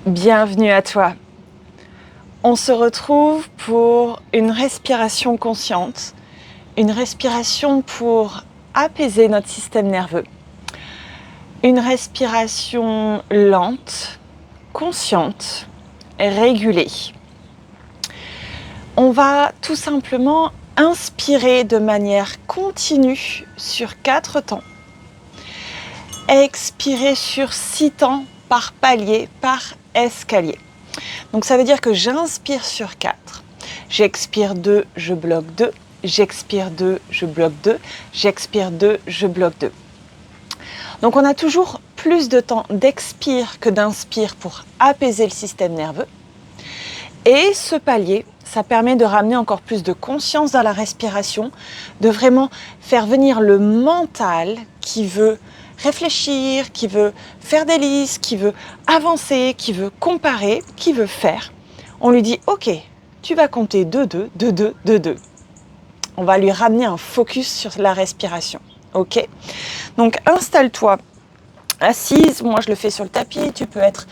Bienvenue à toi. On se retrouve pour une respiration consciente, une respiration pour apaiser notre système nerveux, une respiration lente, consciente, régulée. On va tout simplement inspirer de manière continue sur 4 temps, expirer sur 6 temps par palier, par escalier. Donc ça veut dire que j'inspire sur 4, j'expire 2, je bloque 2, j'expire 2, je bloque 2, j'expire 2, je bloque 2. Donc on a toujours plus de temps d'expire que d'inspire pour apaiser le système nerveux. Et ce palier, ça permet de ramener encore plus de conscience dans la respiration, de vraiment faire venir le mental qui veut réfléchir, qui veut faire des listes, qui veut avancer, qui veut comparer, qui veut faire. On lui dit « Ok, tu vas compter 2-2, 2-2, 2-2 ». On va lui ramener un focus sur la respiration. Ok ? Donc installe-toi assise, moi je le fais sur le tapis, tu peux être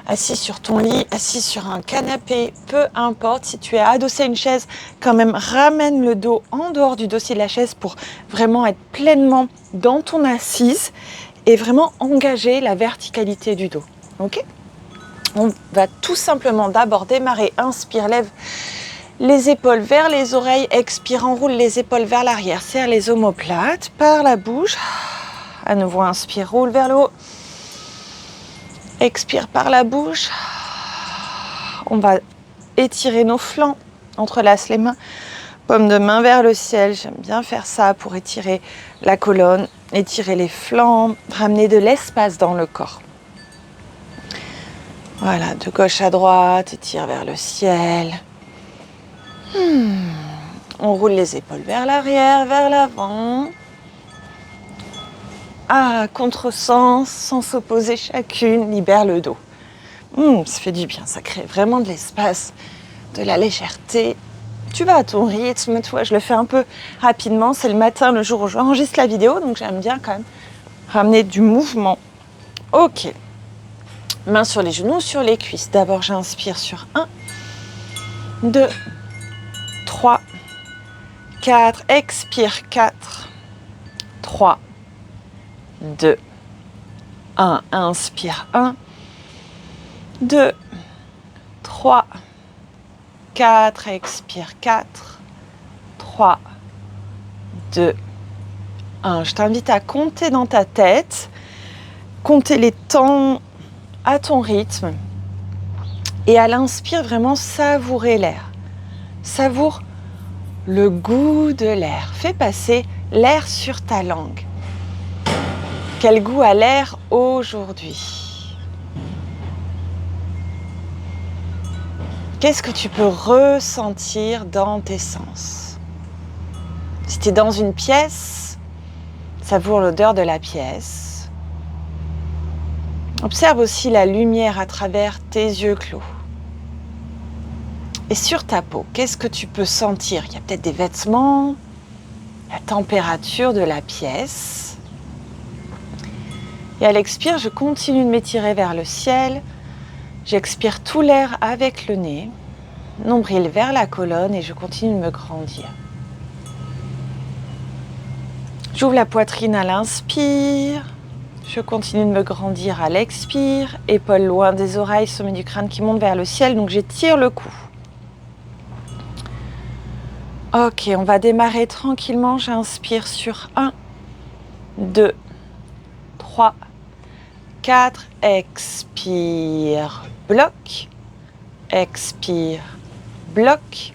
assis sur ton lit, assis sur un canapé, peu importe. Si tu es adossé à une chaise, quand même ramène le dos en dehors du dossier de la chaise pour vraiment être pleinement dans ton assise et vraiment engager la verticalité du dos. Ok ? On va tout simplement d'abord démarrer, inspire, lève les épaules vers les oreilles, expire, enroule les épaules vers l'arrière, serre les omoplates par la bouche. À nouveau, inspire, roule vers le haut. Expire par la bouche. On va étirer nos flancs, entrelace les mains, paume de main vers le ciel. J'aime bien faire ça pour étirer la colonne, étirer les flancs, ramener de l'espace dans le corps. Voilà, de gauche à droite, étire vers le ciel. On roule les épaules vers l'arrière, vers l'avant. À contresens, sans s'opposer chacune, libère le dos. Ça fait du bien, ça crée vraiment de l'espace, de la légèreté. Tu vas à ton rythme, toi, je le fais un peu rapidement. C'est le matin, le jour où j'enregistre la vidéo, donc j'aime bien quand même ramener du mouvement. Ok. Mains sur les genoux, sur les cuisses. D'abord, j'inspire sur 1, 2, 3, 4. Expire 4, 3, 2, 1. Inspire 1, 2, 3, 4. Expire 4, 3, 2, 1. Je t'invite à compter dans ta tête, compter les temps à ton rythme et à l'inspire vraiment savourer l'air. Savoure le goût de l'air. Fais passer l'air sur ta langue. Quel goût a l'air aujourd'hui ? Qu'est-ce que tu peux ressentir dans tes sens ? Si tu es dans une pièce, savoure l'odeur de la pièce. Observe aussi la lumière à travers tes yeux clos. Et sur ta peau, qu'est-ce que tu peux sentir ? Il y a peut-être des vêtements, la température de la pièce. Et à l'expire, je continue de m'étirer vers le ciel. J'expire tout l'air avec le nez, nombril vers la colonne et je continue de me grandir. J'ouvre la poitrine à l'inspire. Je continue de me grandir à l'expire. Épaules loin des oreilles, sommet du crâne qui monte vers le ciel. Donc j'étire le cou. Ok, on va démarrer tranquillement. J'inspire sur 1, 2, 3, 4. Expire, bloc. Expire, bloc.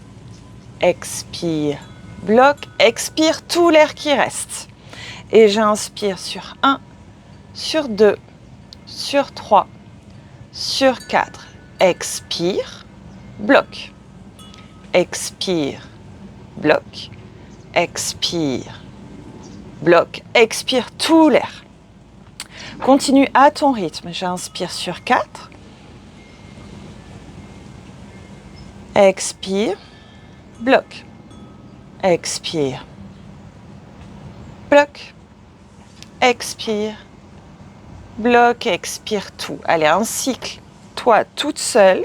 Expire, bloc. Expire tout l'air qui reste. Et j'inspire sur 1, sur 2, sur 3, sur 4. Expire, bloc. Expire, bloc. Expire, bloc. Expire tout l'air. Continue à ton rythme. J'inspire sur 4. Expire, bloc. Expire, bloc. Expire, bloc. Expire tout. Allez, un cycle toi toute seule.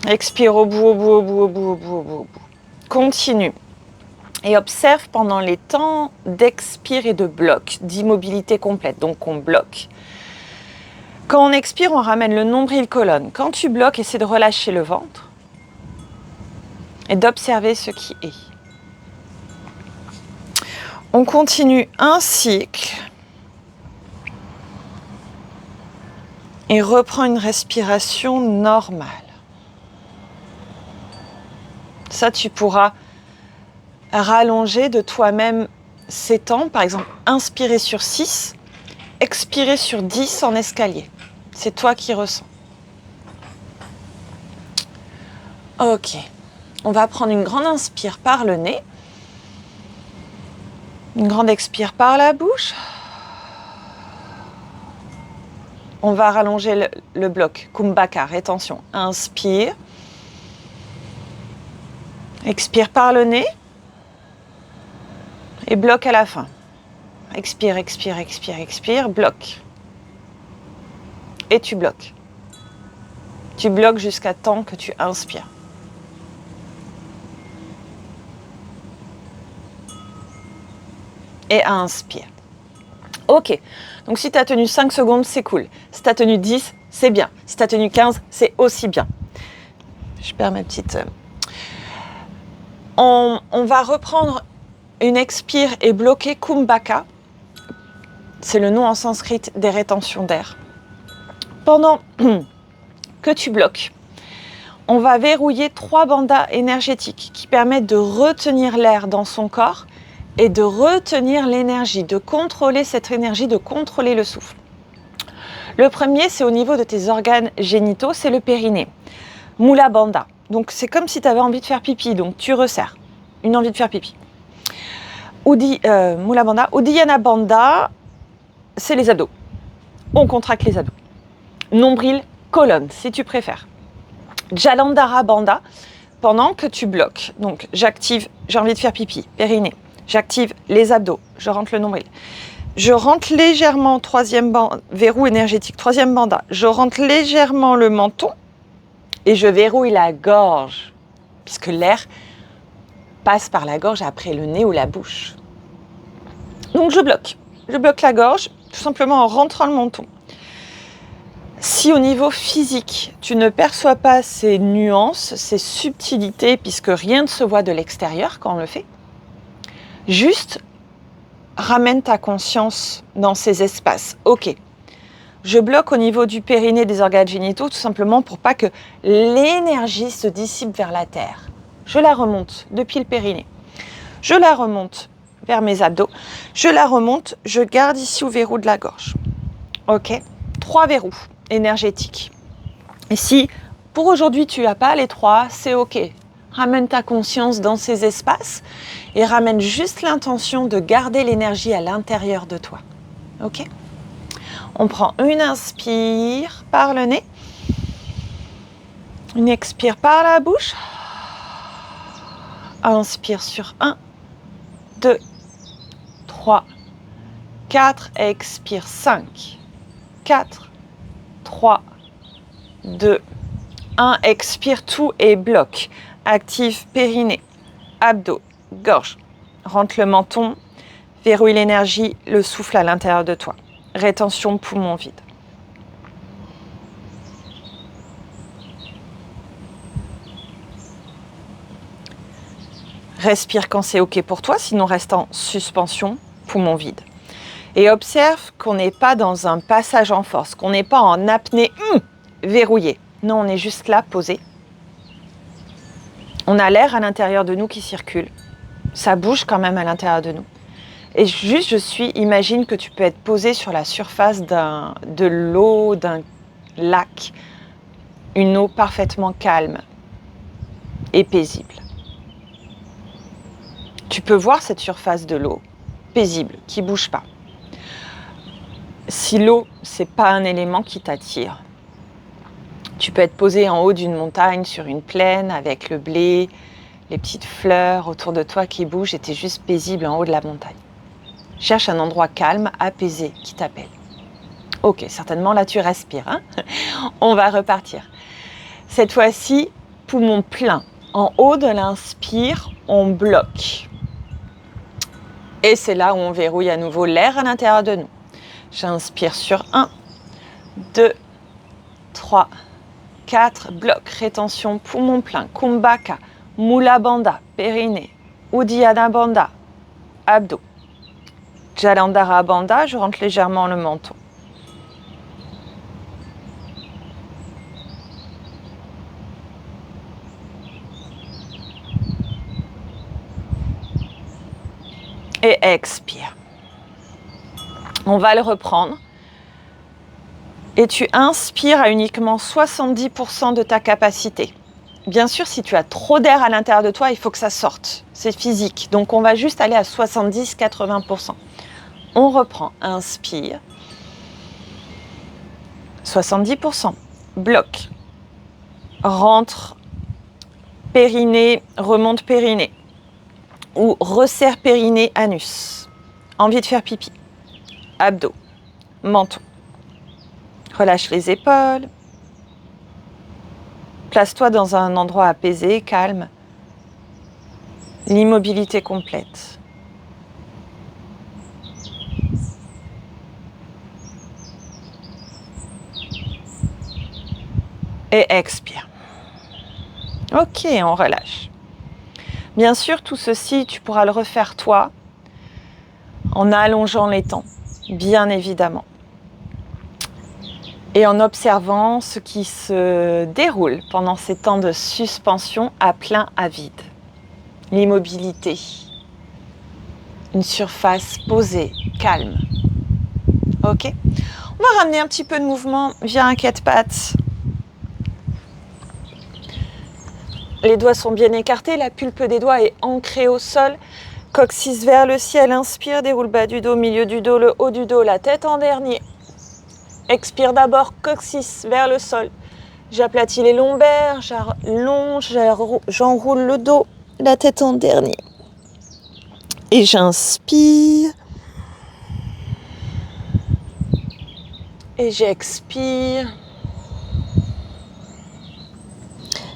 Expire au bout, au bout, au bout, au bout, au bout, au bout, au bout. Continue. Et observe pendant les temps d'expire et de bloc, d'immobilité complète. Donc on bloque. Quand on expire, on ramène le nombril colonne. Quand tu bloques, essaie de relâcher le ventre et d'observer ce qui est. On continue un cycle et reprend une respiration normale. Ça, tu pourras rallonger de toi-même ces temps. Par exemple, inspirer sur 6, expirer sur 10 en escalier. C'est toi qui ressens. Ok. On va prendre une grande inspire par le nez. Une grande expire par la bouche. On va rallonger le bloc. Kumbhaka, rétention. Inspire. Expire par le nez. Et bloc à la fin. Expire, expire, expire, expire. Bloc. Et tu bloques. Tu bloques jusqu'à temps que tu inspires. Et inspire. Ok. Donc si tu as tenu 5 secondes, c'est cool. Si tu as tenu 10, c'est bien. Si tu as tenu 15, c'est aussi bien. Je perds ma petite... On va reprendre une expire et bloquer Kumbhaka. C'est le nom en sanskrit des rétentions d'air. Pendant que tu bloques, on va verrouiller 3 bandas énergétiques qui permettent de retenir l'air dans son corps et de retenir l'énergie, de contrôler cette énergie, de contrôler le souffle. Le premier, c'est au niveau de tes organes génitaux, c'est le périnée. Mula Bandha. Donc c'est comme si tu avais envie de faire pipi, donc tu resserres. Une envie de faire pipi. Mula Bandha. Uddiyana Bandha, c'est les abdos. On contracte les abdos. Nombril, colonne, si tu préfères. Jalandhara Bandha, pendant que tu bloques. Donc j'active, j'ai envie de faire pipi, périnée. J'active les abdos, je rentre le nombril. Je rentre légèrement, verrou énergétique, 3e bandha. Je rentre légèrement le menton et je verrouille la gorge, puisque l'air passe par la gorge après le nez ou la bouche. Donc je bloque la gorge, tout simplement en rentrant le menton. Si au niveau physique, tu ne perçois pas ces nuances, ces subtilités, puisque rien ne se voit de l'extérieur quand on le fait, juste ramène ta conscience dans ces espaces. Ok, je bloque au niveau du périnée des organes génitaux, tout simplement pour pas que l'énergie se dissipe vers la terre. Je la remonte depuis le périnée. Je la remonte vers mes abdos. Je la remonte, je garde ici au verrou de la gorge. Ok, 3 verrous énergétiques. Et si pour aujourd'hui tu n'as pas les 3, c'est ok. Ramène ta conscience dans ces espaces et ramène juste l'intention de garder l'énergie à l'intérieur de toi. Ok ? On prend une inspire par le nez. Une expire par la bouche. Inspire sur 1, 2, 3, 4. Expire 5, 4, 3, 2, 1. Expire tout et bloque. Active périnée, abdos, gorge. Rentre le menton, verrouille l'énergie, le souffle à l'intérieur de toi. Rétention poumon vide. Respire quand c'est ok pour toi, sinon reste en suspension, poumon vide. Et observe qu'on n'est pas dans un passage en force, qu'on n'est pas en apnée verrouillée. Non, on est juste là, posé. On a l'air à l'intérieur de nous qui circule. Ça bouge quand même à l'intérieur de nous. Et juste, imagine que tu peux être posé sur la surface de l'eau, d'un lac. Une eau parfaitement calme et paisible. Tu peux voir cette surface de l'eau, paisible, qui ne bouge pas. Si l'eau, ce n'est pas un élément qui t'attire, tu peux être posé en haut d'une montagne, sur une plaine, avec le blé, les petites fleurs autour de toi qui bougent et tu es juste paisible en haut de la montagne. Cherche un endroit calme, apaisé, qui t'appelle. Ok, certainement là tu respires. Hein. On va repartir. Cette fois-ci, poumon plein. En haut de l'inspire, on bloque. Et c'est là où on verrouille à nouveau l'air à l'intérieur de nous. J'inspire sur 1, 2, 3, 4, bloc, rétention, poumon plein, Kumbhaka, Mula Bandha, périnée, Uddiyana Bandha, abdos. Jalandhara Bandha, je rentre légèrement le menton. Et expire. On va le reprendre. Et tu inspires à uniquement 70% de ta capacité. Bien sûr, si tu as trop d'air à l'intérieur de toi, il faut que ça sorte. C'est physique. Donc, on va juste aller à 70-80%. On reprend. Inspire. 70%. Bloc. Rentre. Périnée. Remonte périnée. Ou resserre périnée, anus. Envie de faire pipi. Abdos. Menton. Relâche les épaules. Place-toi dans un endroit apaisé, calme. L'immobilité complète. Et expire. Ok, on relâche. Bien sûr, tout ceci, tu pourras le refaire toi, en allongeant les temps, bien évidemment. Et en observant ce qui se déroule pendant ces temps de suspension à plein à vide. L'immobilité, une surface posée, calme. Ok ? On va ramener un petit peu de mouvement via un quatre pattes. Les doigts sont bien écartés, la pulpe des doigts est ancrée au sol. Coccyx vers le ciel, inspire, déroule bas du dos, milieu du dos, le haut du dos, la tête en dernier. Expire d'abord, coccyx vers le sol. J'aplatis les lombaires, j'allonge, j'enroule le dos, la tête en dernier. Et j'inspire. Et j'expire.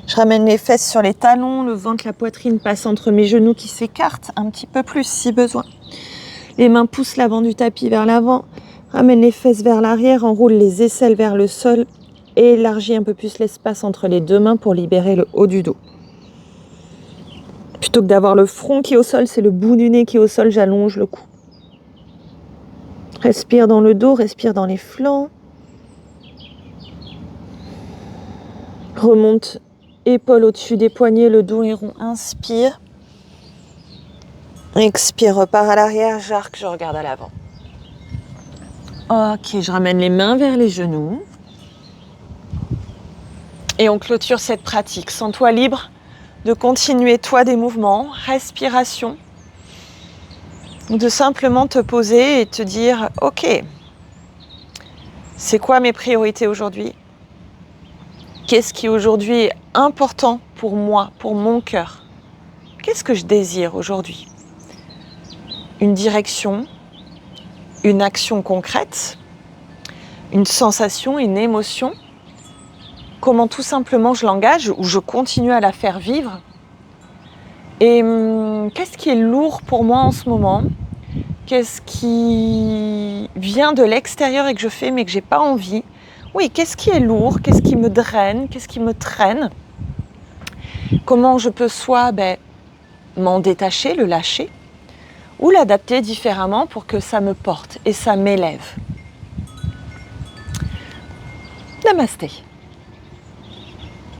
Je ramène les fesses sur les talons, le ventre, la poitrine passe entre mes genoux qui s'écartent un petit peu plus si besoin. Les mains poussent l'avant du tapis vers l'avant. Ramène les fesses vers l'arrière, enroule les aisselles vers le sol et élargis un peu plus l'espace entre les deux mains pour libérer le haut du dos. Plutôt que d'avoir le front qui est au sol, c'est le bout du nez qui est au sol, j'allonge le cou. Respire dans le dos, respire dans les flancs. Remonte épaules au-dessus des poignets, le dos est rond, inspire. Expire, repars à l'arrière, j'arque, je regarde à l'avant. Ok, je ramène les mains vers les genoux. Et on clôture cette pratique. Sens-toi libre de continuer, toi, des mouvements, respiration. Ou de simplement te poser et te dire, ok, c'est quoi mes priorités aujourd'hui ? Qu'est-ce qui aujourd'hui est important pour moi, pour mon cœur ? Qu'est-ce que je désire aujourd'hui ? Une direction ? Une action concrète, une sensation, une émotion, comment tout simplement je l'engage ou je continue à la faire vivre. Et qu'est-ce qui est lourd pour moi en ce moment ? Qu'est-ce qui vient de l'extérieur et que je fais mais que j'ai pas envie ? Oui, qu'est-ce qui est lourd ? Qu'est-ce qui me draine ? Qu'est-ce qui me traîne ? Comment je peux soit m'en détacher, le lâcher, ou l'adapter différemment pour que ça me porte et ça m'élève. Namasté.